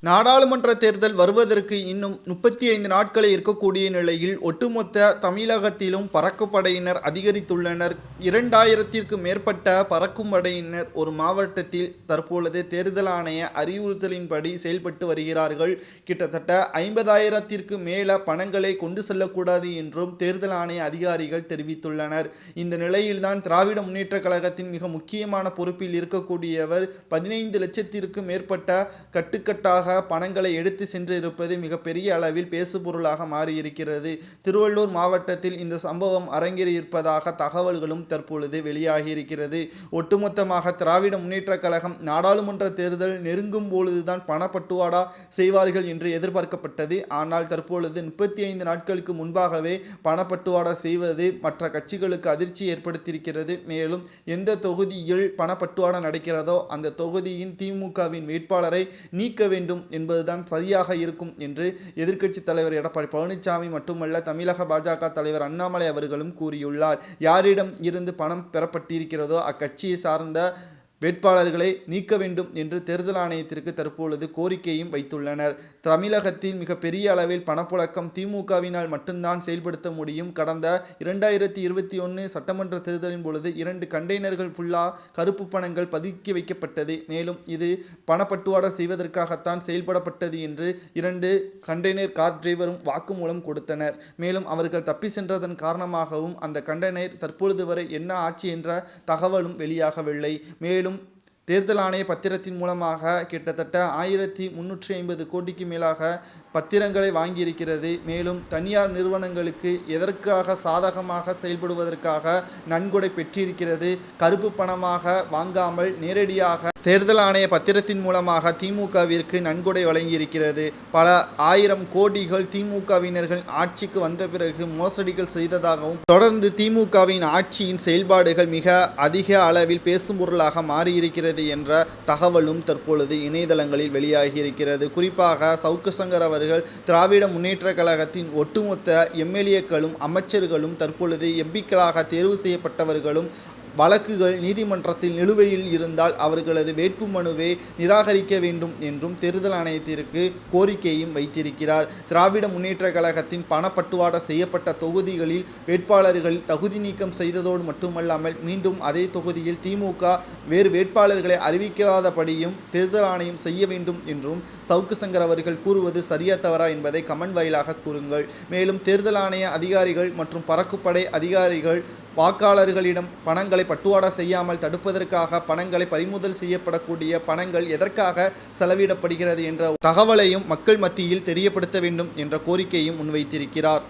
நாடாளுமன்ற தேர்தல் வருவதற்கு இன்னும் 35 நாட்களே இருக்கக்கூடிய நிலையில் ஒட்டுமொத்த தமிழகத்திலும் பறக்கும் படையினர் அதிகரித்துள்ளனர். 2000த்திற்கு மேற்பட்ட பறக்கும் படையினர் ஒரு மாவட்டத்தில் தற்பொழுது தேர்தல் ஆணைய அறிவுறுத்தலின்படி செயல்பட்டு வருகிறார்கள். கிட்டத்தட்ட 50,000த்திற்கு மேல பணங்களை கொண்டு செல்லக்கூடாது என்றும் தேர்தல் ஆணைய அதிகாரிகள் தெரிவித்துள்ளனர். இந்த நிலையில்தான் திராவிட முன்னேற்ற கழகத்தின் மிக முக்கியமான பொறுப்பில் இருக்கக்கூடியவர் 15 லட்சத்திற்கு மேற்பட்ட கட்டுக்கட்டாக பணங்களை எடுத்து சென்றிருப்பது மிகப்பெரிய அளவில் பேசுபொருளாக மாறியிருக்கிறது. திருவள்ளூர் மாவட்டத்தில் இந்த சம்பவம் அரங்கேறியிருப்பதாக தகவல்களும் தற்பொழுது வெளியாகியிருக்கிறது. ஒட்டுமொத்தமாக திராவிட முன்னேற்ற கழகம் நாடாளுமன்ற தேர்தல் நெருங்கும் பொழுதுதான் பணப்பட்டுவாடா செய்வார்கள் என்று எதிர்பார்க்கப்பட்டது. ஆனால் தற்பொழுது 35 நாட்களுக்கு முன்பாகவே பணப்பட்டுவாடா செய்வது மற்ற கட்சிகளுக்கு அதிர்ச்சி ஏற்படுத்தியிருக்கிறது. மேலும் எந்த தொகுதியில் பணப்பட்டுவாடா நடக்கிறதோ அந்த தொகுதியின் திமுகவின் வேட்பாளரை நீக்க வேண்டும் என்பதுதான் சரியாக இருக்கும் என்று எதிர்க்கட்சி தலைவர் எடப்பாடி பழனிசாமி மட்டுமல்ல தமிழக பாஜக தலைவர் அண்ணாமலை அவர்களும் கூறியுள்ளார். யாரிடம் இருந்து பணம் பெறப்பட்டிருக்கிறதோ அக்கட்சியை சார்ந்த வேட்பாளர்களை நீக்க வேண்டும் என்று தேர்தல் ஆணையத்திற்கு தற்பொழுது கோரிக்கையும் வைத்துள்ளனர். தமிழகத்தில் மிகப்பெரிய அளவில் பணப்புழக்கம் திமுகவினால் மட்டும்தான் செயல்படுத்த முடியும். கடந்த 2021 சட்டமன்ற தேர்தலின் பொழுது 2 கண்டெய்னர்கள் ஃபுல்லா கருப்பு பணங்கள் பதுக்கி வைக்கப்பட்டது. மேலும் இது பணப்பட்டுவாடா செய்வதற்காகத்தான் செயல்படப்பட்டது என்று 2 கண்டெய்னர் கார் டிரைவரும் வாக்குமூலம் கொடுத்தனர். மேலும் அவர்கள் தப்பி சென்றதன் காரணமாகவும் அந்த கண்டெய்னர் தற்பொழுது வரை என்ன ஆட்சி என்ற தகவலும் வெளியாகவில்லை. மேலும் தேர்தல் ஆணைய பத்திரத்தின் மூலமாக கிட்டத்தட்ட 1350 கோடிக்கு மேலாக பத்திரங்களை வாங்கியிருக்கிறது. மேலும் தனியார் நிறுவனங்களுக்கு எதற்காக சாதகமாக செயல்படுவதற்காக நன்கொடை பெற்றிருக்கிறது. கருப்பு பணமாக வாங்காமல் நேரடியாக தேர்தல் ஆணைய பத்திரத்தின் மூலமாக திமுகவிற்கு நன்கொடை வழங்கியிருக்கிறது. பல 1000 கோடிகள் திமுகவினர்கள் ஆட்சிக்கு வந்த பிறகு மோசடிகள் செய்ததாகவும் தொடர்ந்து திமுகவின் ஆட்சியின் செயல்பாடுகள் மிக அதிக அளவில் பேசும் பொருளாக மாறியிருக்கிறது என்ற தகவலும் தற்பொழுது இணையதளங்களில் வெளியாகியிருக்கிறது. குறிப்பாக சவுக்கு சங்கர் அவர்கள் திராவிட முன்னேற்ற கழகத்தின் ஒட்டுமொத்த எம்எல்ஏக்களும் அமைச்சர்களும் தற்பொழுது எம்பிக்களாக தேர்வு செய்யப்பட்டவர்களும் வழக்குகள் நீதிமன்றத்தில் நிலுவையில் இருந்தால் அவர்களது வேட்புமனுவை நிராகரிக்க வேண்டும் என்றும் தேர்தல் ஆணையத்திற்கு கோரிக்கையும் வைத்திருக்கிறார். திராவிட முன்னேற்ற கழகத்தின் பணப்பட்டுவாடா செய்யப்பட்ட தொகுதிகளில் வேட்பாளர்கள் தகுதி நீக்கம் செய்ததோடு மட்டுமல்லாமல் மீண்டும் அதே தொகுதியில் திமுக வேறு வேட்பாளர்களை அறிவிக்காதபடியும் தேர்தல் ஆணையம் செய்ய வேண்டும் என்றும் சவுக்கு சங்கர் அவர்கள் கூறுவது சரியா தவறா என்பதை கமெண்ட் வாயிலாக கூறுங்கள். மேலும் தேர்தல் ஆணைய அதிகாரிகள் மற்றும் பறக்குப்படை அதிகாரிகள் வாக்காளர்களிடம் பணங்களை பட்டுவாடா செய்யாமல் தடுப்பதற்காக பணங்களை பறிமுதல் செய்யப்படக்கூடிய பணங்கள் எதற்காக செலவிடப்படுகிறது என்ற தகவலையும் மக்கள் மத்தியில் தெரியப்படுத்த வேண்டும் என்ற கோரிக்கையும் முன்வைத்திருக்கிறார்.